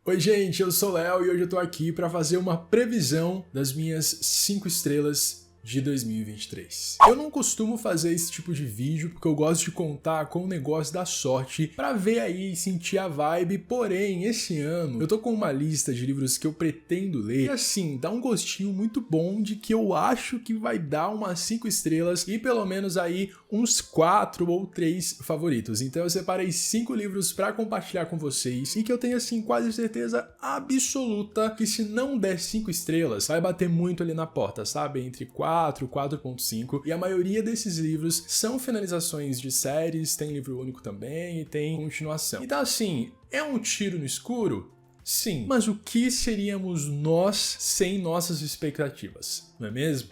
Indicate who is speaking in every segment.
Speaker 1: Oi gente, eu sou o Léo e hoje eu tô aqui para fazer uma previsão das minhas 5 estrelas de 2023. Eu não costumo fazer esse tipo de vídeo porque eu gosto de contar com o negócio da sorte para ver aí e sentir a vibe, porém esse ano eu tô com uma lista de livros que eu pretendo ler e assim, dá um gostinho muito bom de que eu acho que vai dar umas 5 estrelas e pelo menos aí uns 4 ou 3 favoritos. Então eu separei 5 livros para compartilhar com vocês e que eu tenho assim quase certeza absoluta que se não der 5 estrelas vai bater muito ali na porta, sabe? Entre 4.5 e a maioria desses livros são finalizações de séries, tem livro único também e tem continuação. Então assim, é um tiro no escuro? Sim, mas o que seríamos nós sem nossas expectativas, não é mesmo?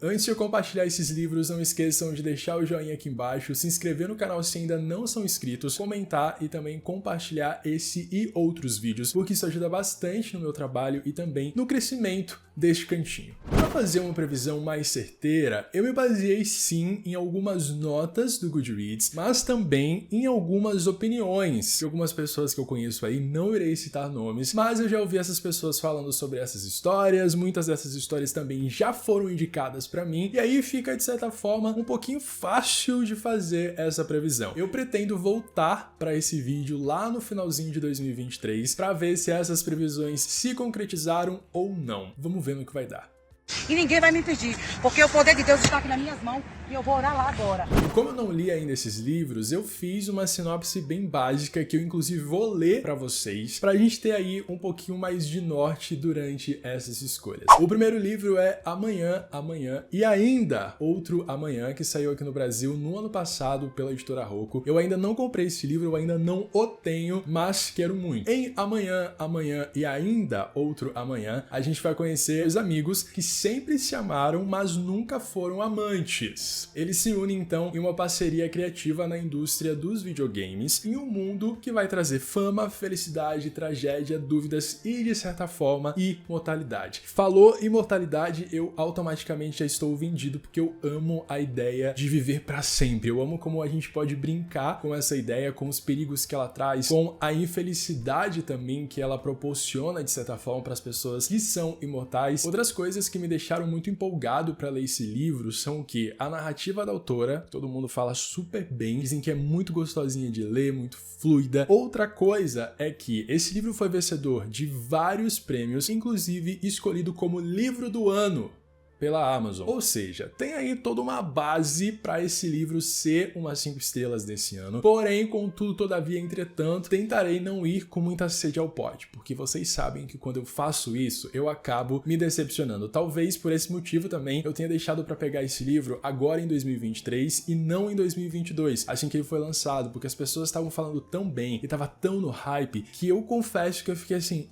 Speaker 1: Antes de eu compartilhar esses livros, não esqueçam de deixar o joinha aqui embaixo, se inscrever no canal se ainda não são inscritos, comentar e também compartilhar esse e outros vídeos, porque isso ajuda bastante no meu trabalho e também no crescimento deste cantinho. Para fazer uma previsão mais certeira, eu me baseei sim em algumas notas do Goodreads, mas também em algumas opiniões de algumas pessoas que eu conheço aí, não irei citar nomes, mas eu já ouvi essas pessoas falando sobre essas histórias, muitas dessas histórias também já foram indicadas para mim, e aí fica de certa forma um pouquinho fácil de fazer essa previsão. Eu pretendo voltar para esse vídeo lá no finalzinho de 2023 para ver se essas previsões se concretizaram ou não. Vamos ver no que vai dar.
Speaker 2: E ninguém vai me impedir, porque o poder de Deus está aqui nas minhas mãos e eu vou orar lá agora.
Speaker 1: Como eu não li ainda esses livros, eu fiz uma sinopse bem básica que eu inclusive vou ler pra vocês, pra gente ter aí um pouquinho mais de norte durante essas escolhas. O primeiro livro é Amanhã, Amanhã e Ainda Outro Amanhã, que saiu aqui no Brasil no ano passado pela editora Rocco. Eu ainda não comprei esse livro, eu ainda não o tenho, mas quero muito. Em Amanhã, Amanhã e Ainda Outro Amanhã, a gente vai conhecer os amigos que sempre se amaram, mas nunca foram amantes. Eles se unem então em uma parceria criativa na indústria dos videogames, em um mundo que vai trazer fama, felicidade, tragédia, dúvidas e, de certa forma, imortalidade. Falou imortalidade, eu automaticamente já estou vendido porque eu amo a ideia de viver pra sempre. Eu amo como a gente pode brincar com essa ideia, com os perigos que ela traz, com a infelicidade também que ela proporciona, de certa forma, para as pessoas que são imortais. Outras coisas que me deixaram muito empolgado para ler esse livro são o que? A narrativa da autora, todo mundo fala super bem, dizem que é muito gostosinha de ler, muito fluida. Outra coisa é que esse livro foi vencedor de vários prêmios, inclusive escolhido como livro do ano pela Amazon. Ou seja, tem aí toda uma base para esse livro ser umas 5 estrelas desse ano. Porém, contudo, todavia, entretanto, tentarei não ir com muita sede ao pote, porque vocês sabem que quando eu faço isso, eu acabo me decepcionando. Talvez por esse motivo também eu tenha deixado para pegar esse livro agora em 2023 e não em 2022, assim que ele foi lançado, porque as pessoas estavam falando tão bem e tava tão no hype que eu confesso que eu fiquei assim,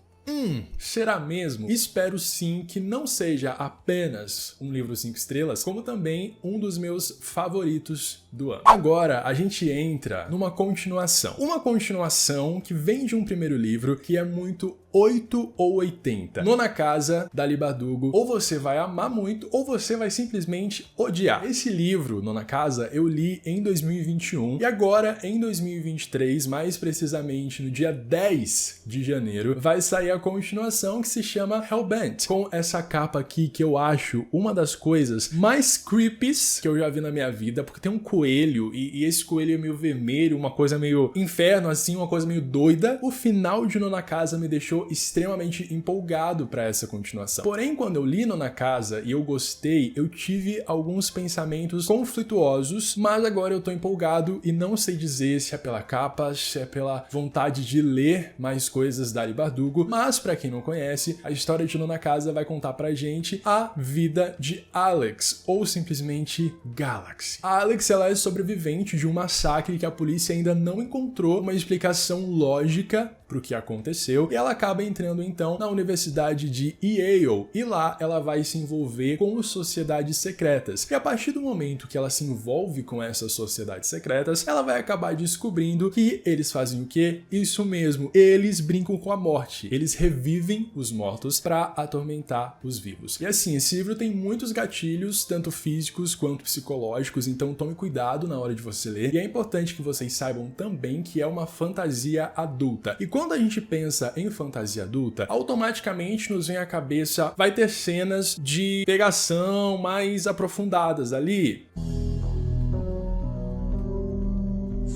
Speaker 1: será mesmo? Espero sim que não seja apenas um livro 5 estrelas, como também um dos meus favoritos do ano. Agora a gente entra numa continuação. Uma continuação que vem de um primeiro livro que é muito 8 ou 80. Nona Casa, da Leigh Bardugo. Ou você vai amar muito, ou você vai simplesmente odiar. Esse livro, Nona Casa, eu li em 2021 e agora, em 2023, mais precisamente no dia 10 de janeiro, vai sair a continuação que se chama Hellbent, com essa capa aqui que eu acho uma das coisas mais creepies que eu já vi na minha vida, porque tem um coelho e esse coelho é meio vermelho, uma coisa meio inferno assim, uma coisa meio doida. O final de Nona Casa me deixou extremamente empolgado para essa continuação. Porém, quando eu li Nona Casa e eu gostei, eu tive alguns pensamentos conflituosos, mas agora eu tô empolgado e não sei dizer se é pela capa, se é pela vontade de ler mais coisas da Leigh Bardugo, mas para quem não conhece, a história de Nona Casa vai contar pra gente a vida de Alex, ou simplesmente Galaxy. A Alex, ela é sobrevivente de um massacre que a polícia ainda não encontrou uma explicação lógica pro que aconteceu, e ela acaba entrando então na Universidade de Yale, e lá ela vai se envolver com sociedades secretas. E a partir do momento que ela se envolve com essas sociedades secretas, ela vai acabar descobrindo que eles fazem o quê? Isso mesmo, eles brincam com a morte. Eles revivem os mortos para atormentar os vivos. E assim, esse livro tem muitos gatilhos, tanto físicos quanto psicológicos, então tome cuidado na hora de você ler. E é importante que vocês saibam também que é uma fantasia adulta. E quando a gente pensa em fantasia adulta, automaticamente nos vem à cabeça, vai ter cenas de pegação mais aprofundadas ali.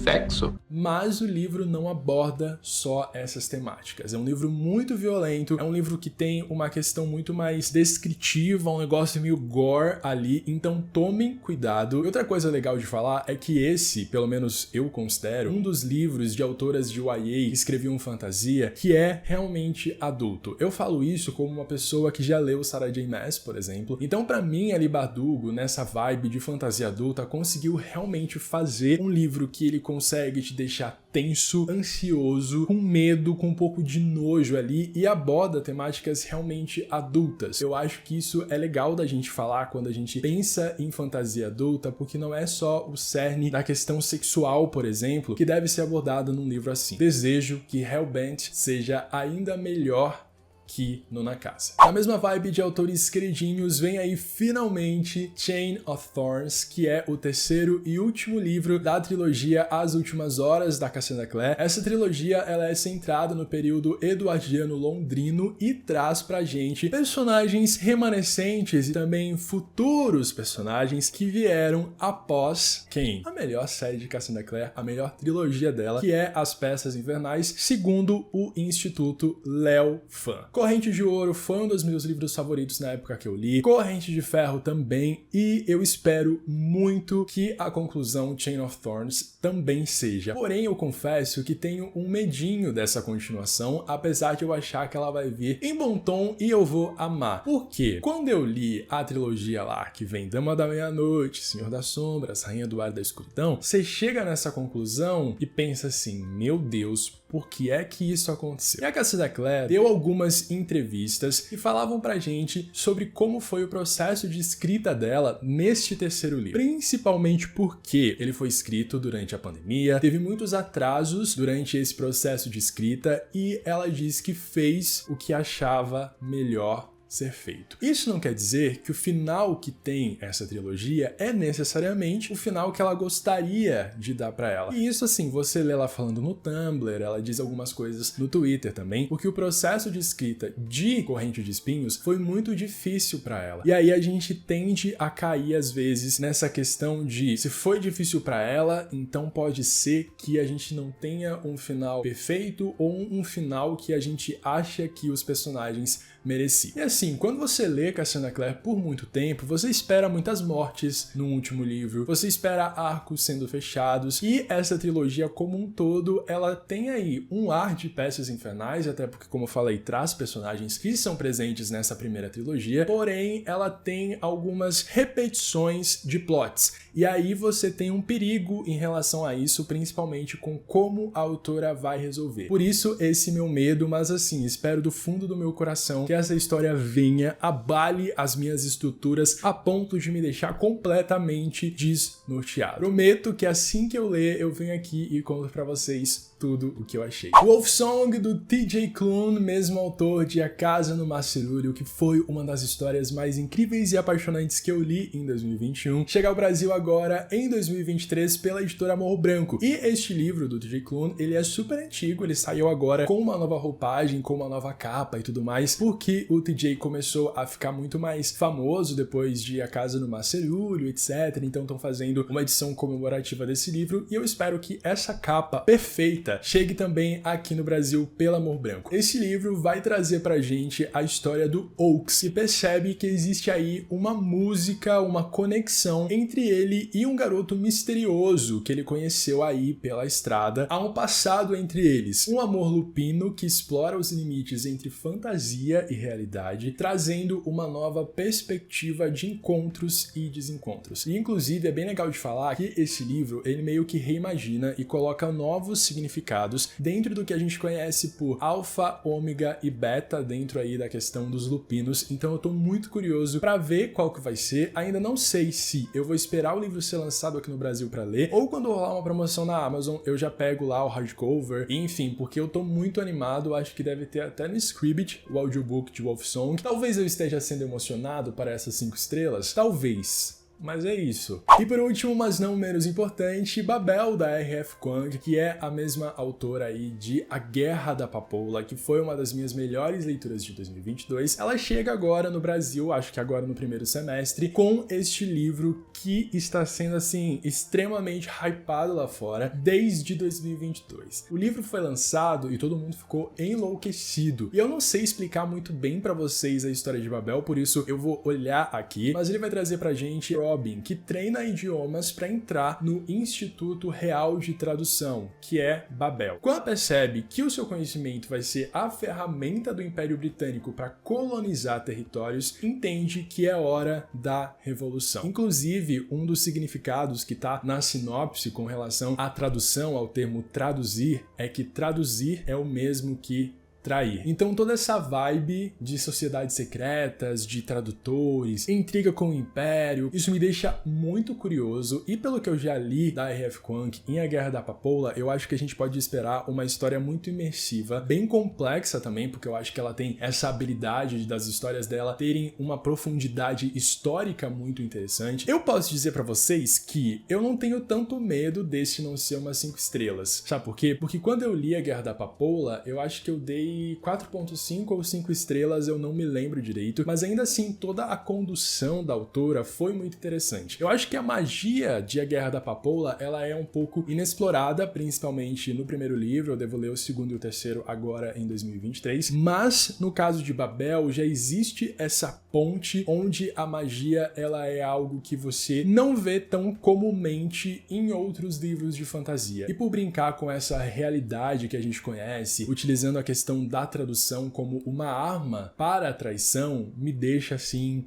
Speaker 3: Sexo.
Speaker 1: Mas o livro não aborda só essas temáticas. É um livro muito violento, é um livro que tem uma questão muito mais descritiva, um negócio meio gore ali, então tomem cuidado. E outra coisa legal de falar é que esse, pelo menos eu considero, um dos livros de autoras de YA que escreviam fantasia que é realmente adulto. Eu falo isso como uma pessoa que já leu Sarah J. Maas, por exemplo. Então, pra mim, Ali Bardugo, nessa vibe de fantasia adulta, conseguiu realmente fazer um livro que ele consegue te deixar tenso, ansioso, com medo, com um pouco de nojo ali e aborda temáticas realmente adultas. Eu acho que isso é legal da gente falar quando a gente pensa em fantasia adulta, porque não é só o cerne da questão sexual, por exemplo, que deve ser abordada num livro assim. Desejo que Hellbent seja ainda melhor que no Na Casa. Na mesma vibe de autores queridinhos, vem aí finalmente Chain of Thorns, que é o terceiro e último livro da trilogia As Últimas Horas da Cassandra Clare. Essa trilogia ela é centrada no período eduardiano londrino e traz pra gente personagens remanescentes e também futuros personagens que vieram após quem? A melhor série de Cassandra Clare, a melhor trilogia dela, que é As Peças Infernais, segundo o Instituto Léo Fan. Corrente de Ouro foi um dos meus livros favoritos na época que eu li, Corrente de Ferro também, e eu espero muito que a conclusão Chain of Thorns também seja. Porém, eu confesso que tenho um medinho dessa continuação, apesar de eu achar que ela vai vir em bom tom e eu vou amar. Por quê? Quando eu li a trilogia lá, que vem Dama da Meia-Noite, Senhor das Sombras, Rainha do Ar da Escuridão, você chega nessa conclusão e pensa assim, meu Deus, por que é que isso aconteceu? E a Cassandra Clare deu algumas entrevistas que falavam pra gente sobre como foi o processo de escrita dela neste terceiro livro. Principalmente porque ele foi escrito durante a pandemia, teve muitos atrasos durante esse processo de escrita e ela diz que fez o que achava melhor ser feito. Isso não quer dizer que o final que tem essa trilogia é necessariamente o final que ela gostaria de dar pra ela. E isso assim, você lê ela falando no Tumblr, ela diz algumas coisas no Twitter também, porque o processo de escrita de Corrente de Espinhos foi muito difícil pra ela. E aí a gente tende a cair às vezes nessa questão de se foi difícil pra ela, então pode ser que a gente não tenha um final perfeito ou um final que a gente acha que os personagens mereciam. E assim, quando você lê Cassandra Clare por muito tempo, você espera muitas mortes no último livro, você espera arcos sendo fechados, e essa trilogia como um todo, ela tem aí um ar de Peças Infernais, até porque, como eu falei, traz personagens que são presentes nessa primeira trilogia, porém, ela tem algumas repetições de plots, e aí você tem um perigo em relação a isso, principalmente com como a autora vai resolver. Por isso, esse meu medo, mas assim, espero do fundo do meu coração que essa história venha, abale as minhas estruturas a ponto de me deixar completamente desnorteado. Prometo que assim que eu ler, eu venho aqui e conto pra vocês tudo o que eu achei. Wolfsong, do T.J. Klune, mesmo autor de A Casa no Macilúrio, que foi uma das histórias mais incríveis e apaixonantes que eu li em 2021, chega ao Brasil agora em 2023 pela editora Morro Branco. E este livro do T.J. Klune, ele é super antigo, ele saiu agora com uma nova roupagem, com uma nova capa e tudo mais, porque o T.J. começou a ficar muito mais famoso depois de A Casa no Macilúrio, etc. Então estão fazendo uma edição comemorativa desse livro e eu espero que essa capa perfeita chegue também aqui no Brasil pela Morro Branco. Esse livro vai trazer pra gente a história do Oaks e percebe que existe aí uma música, uma conexão entre ele e um garoto misterioso que ele conheceu aí pela estrada. Há um passado entre eles, um amor lupino que explora os limites entre fantasia e realidade, trazendo uma nova perspectiva de encontros e desencontros. E inclusive é bem legal de falar que esse livro, ele meio que reimagina e coloca novos significados significados dentro do que a gente conhece por alfa, ômega e beta, dentro aí da questão dos lupinos. Então eu tô muito curioso pra ver qual que vai ser. Ainda não sei se eu vou esperar o livro ser lançado aqui no Brasil pra ler, ou quando rolar uma promoção na Amazon, eu já pego lá o hardcover, enfim, porque eu tô muito animado. Acho que deve ter até no Scribd o audiobook de Wolfsong. Talvez eu esteja sendo emocionado para essas 5 estrelas, talvez. Mas é isso. E por último, mas não menos importante, Babel, da R.F. Kuang, que é a mesma autora aí de A Guerra da Papoula, que foi uma das minhas melhores leituras de 2022. Ela chega agora no Brasil, acho que agora no primeiro semestre, com este livro que está sendo, assim, extremamente hypado lá fora desde 2022. O livro foi lançado e todo mundo ficou enlouquecido. E eu não sei explicar muito bem pra vocês a história de Babel, por isso eu vou olhar aqui, mas ele vai trazer pra gente Robin, que treina idiomas para entrar no Instituto Real de Tradução, que é Babel. Quando percebe que o seu conhecimento vai ser a ferramenta do Império Britânico para colonizar territórios, entende que é hora da revolução. Inclusive, um dos significados que está na sinopse com relação à tradução, ao termo traduzir, é que traduzir é o mesmo que trair. Então toda essa vibe de sociedades secretas, de tradutores, intriga com o Império, isso me deixa muito curioso, e pelo que eu já li da R.F. Kuang em A Guerra da Papoula, eu acho que a gente pode esperar uma história muito imersiva, bem complexa também, porque eu acho que ela tem essa habilidade das histórias dela terem uma profundidade histórica muito interessante. Eu posso dizer pra vocês que eu não tenho tanto medo desse não ser umas 5 estrelas. Sabe por quê? Porque quando eu li A Guerra da Papoula, eu acho que eu dei 4.5 ou 5 estrelas, eu não me lembro direito, mas ainda assim toda a condução da autora foi muito interessante. Eu acho que a magia de A Guerra da Papoula, ela é um pouco inexplorada, principalmente no primeiro livro. Eu devo ler o segundo e o terceiro agora em 2023, mas no caso de Babel já existe essa ponte onde a magia ela é algo que você não vê tão comumente em outros livros de fantasia. E por brincar com essa realidade que a gente conhece, utilizando a questão da tradução como uma arma para a traição, me deixa assim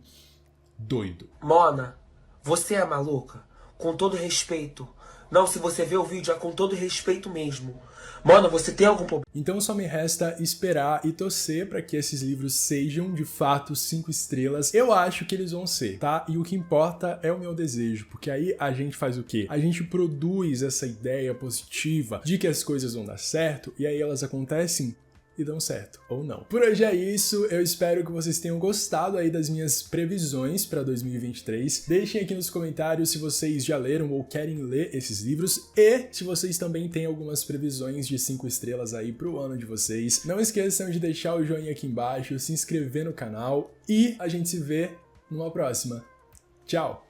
Speaker 1: doido.
Speaker 4: Mona, você é maluca? Com todo respeito. Não, se você vê o vídeo é com todo respeito mesmo. Mona, você tem algum problema?
Speaker 1: Então só me resta esperar e torcer para que esses livros sejam de fato 5 estrelas. Eu acho que eles vão ser, tá? E o que importa é o meu desejo, porque aí a gente faz o quê? A gente produz essa ideia positiva de que as coisas vão dar certo, e aí elas acontecem e dão certo, ou não. Por hoje é isso, eu espero que vocês tenham gostado aí das minhas previsões para 2023. Deixem aqui nos comentários se vocês já leram ou querem ler esses livros, e se vocês também têm algumas previsões de 5 estrelas aí pro ano de vocês. Não esqueçam de deixar o joinha aqui embaixo, se inscrever no canal, e a gente se vê numa próxima. Tchau!